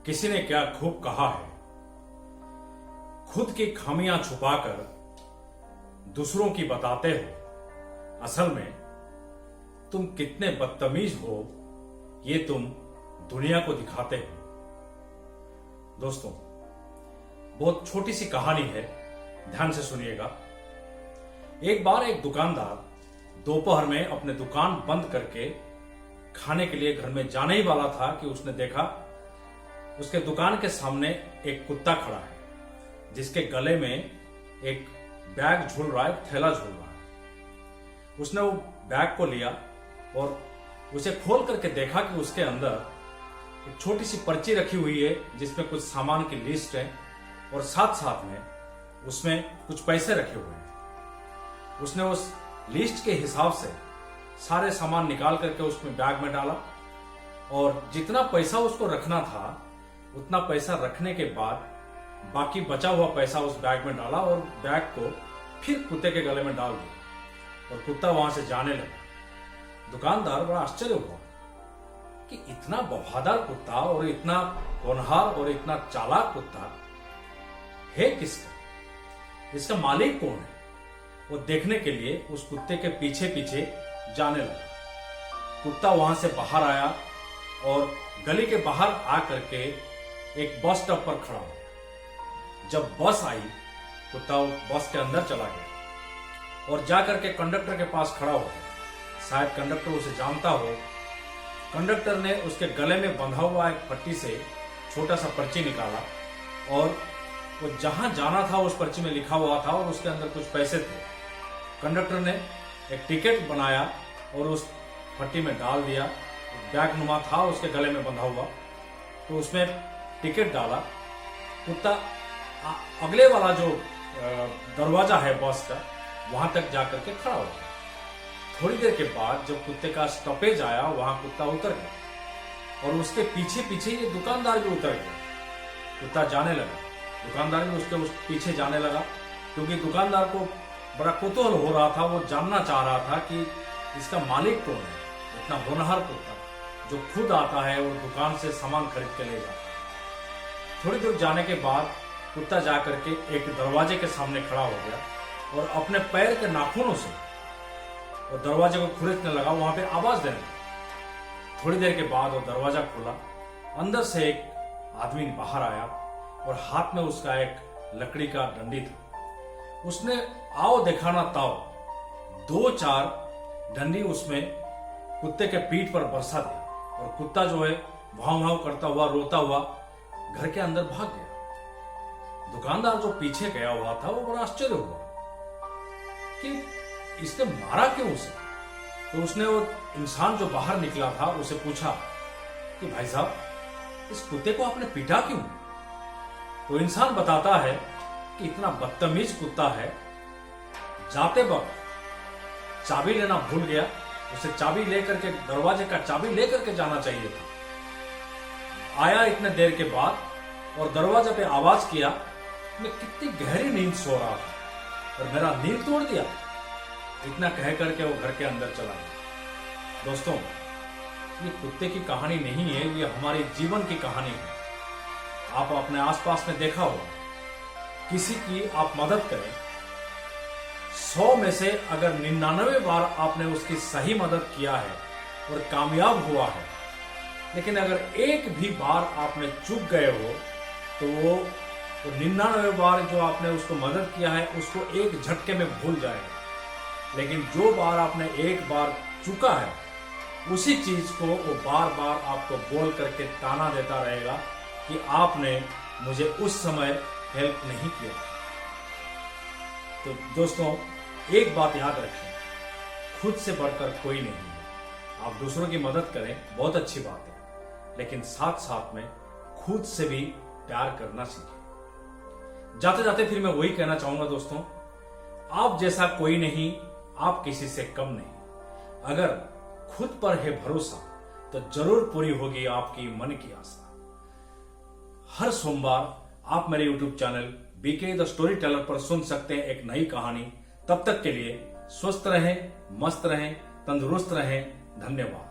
किसी ने क्या खूब कहा है, खुद की खामियां छुपाकर दूसरों की बताते हो, असल में तुम कितने बदतमीज हो ये तुम दुनिया को दिखाते हो। दोस्तों, बहुत छोटी सी कहानी है, ध्यान से सुनिएगा। एक बार एक दुकानदार दोपहर में अपने दुकान बंद करके खाने के लिए घर में जाने ही वाला था कि उसने देखा उसके दुकान के सामने एक कुत्ता खड़ा है, जिसके गले में एक बैग झूल रहा है, थैला झूल रहा है। उसने वो बैग को लिया और उसे खोल करके देखा कि उसके अंदर एक छोटी सी पर्ची रखी हुई है जिसमें कुछ सामान की लिस्ट है और साथ साथ में उसमें कुछ पैसे रखे हुए हैं। उसने उस लिस्ट के हिसाब से सारे सामान निकाल करके उसमें बैग में डाला और जितना पैसा उसको रखना था उतना पैसा रखने के बाद बाकी बचा हुआ पैसा उस बैग में डाला और बैग को फिर कुत्ते के गले में डाल दिया और कुत्ता वहां से जाने लगा। दुकानदार बड़ा आश्चर्य हुआ कि इतना वफादार कुत्ता और इतना होनहार और इतना चालाक कुत्ता है किसका, इसका मालिक कौन है। वो देखने के लिए उस कुत्ते के पीछे पीछे जाने लगा। कुत्ता वहां से बाहर आया और गली के बाहर आकर के एक बस स्टॉप पर खड़ा हो। जब बस आई, कुत्ता बस के अंदर चला गया और जाकर के कंडक्टर के पास खड़ा हो गया। शायद कंडक्टर उसे जानता हो। कंडक्टर ने उसके गले में बंधा हुआ एक पट्टी से छोटा सा पर्ची निकाला और वो जहां जाना था उस पर्ची में लिखा हुआ था और उसके अंदर कुछ पैसे थे। कंडक्टर ने एक टिकट बनाया और उस पट्टी में डाल दिया। बैग नुमा था उसके गले में बंधा हुआ, तो उसमें टिकट डाला। कुत्ता अगले वाला जो दरवाजा है बस का, वहां तक जाकर के खड़ा हो गया। थोड़ी देर के बाद जब कुत्ते का स्टॉपेज आया, वहां कुत्ता उतर गया और उसके पीछे पीछे ये दुकानदार भी उतर गया। कुत्ता जाने लगा, दुकानदार भी उसके पीछे जाने लगा, क्योंकि दुकानदार को बड़ा कुतूहल हो रहा था। वो जानना चाह रहा था कि इसका मालिक कौन है, इतना होनहार कुत्ता जो खुद आता है और दुकान से सामान खरीद के ले जाता है। थोड़ी दूर जाने के बाद कुत्ता जाकर के एक दरवाजे के सामने खड़ा हो गया और अपने पैर के नाखूनों से और दरवाजे को खुरचने लगा, वहां पे आवाज देने लगा। थोड़ी देर के बाद वो दरवाजा खुला, अंदर से एक आदमी बाहर आया और हाथ में उसका एक लकड़ी का डंडी था। उसने आओ दिखाना ताओ 2-4 डंडी उसमें कुत्ते के पीठ पर बरसा दी और कुत्ता जो है भाव भाव करता हुआ, रोता हुआ घर के अंदर भाग गया। दुकानदार जो पीछे गया हुआ था वो बड़ा आश्चर्य हुआ कि इसने मारा क्यों उसे। तो उसने वो इंसान जो बाहर निकला था उसे पूछा कि भाई साहब, इस कुत्ते को आपने पीटा क्यों। तो इंसान बताता है कि इतना बदतमीज कुत्ता है, जाते वक्त चाबी लेना भूल गया, उसे चाबी लेकर के, दरवाजे का चाबी लेकर के जाना चाहिए था। आया इतने देर के बाद और दरवाजे पे आवाज किया। मैं कितनी गहरी नींद सो रहा था और मेरा नींद तोड़ दिया। इतना कह करके वो घर के अंदर चला गया। दोस्तों, ये कुत्ते की कहानी नहीं है, ये हमारे जीवन की कहानी है। आप अपने आसपास में देखा होगा, किसी की आप मदद करें, 100 में से अगर 99 बार आपने उसकी सही मदद किया है और कामयाब हुआ है, लेकिन अगर एक भी बार आपने चूक गए हो तो वो 99 बार जो आपने उसको मदद किया है उसको एक झटके में भूल जाएगा। लेकिन जो बार आपने एक बार चूका है, उसी चीज को वो बार बार आपको बोल करके ताना देता रहेगा कि आपने मुझे उस समय हेल्प नहीं किया। तो दोस्तों, एक बात याद रखें, खुद से बढ़कर कोई नहीं है। आप दूसरों की मदद करें, बहुत अच्छी बात है, लेकिन साथ साथ में खुद से भी प्यार करना सीखें। जाते जाते फिर मैं वही कहना चाहूंगा दोस्तों, आप जैसा कोई नहीं, आप किसी से कम नहीं। अगर खुद पर है भरोसा तो जरूर पूरी होगी आपकी मन की आशा। हर सोमवार आप मेरे YouTube channel BK the story teller पर सुन सकते हैं एक नई कहानी। तब तक के लिए स्वस्थ रहें, मस्त रहें, तंदुरुस्त रहें। धन्यवाद।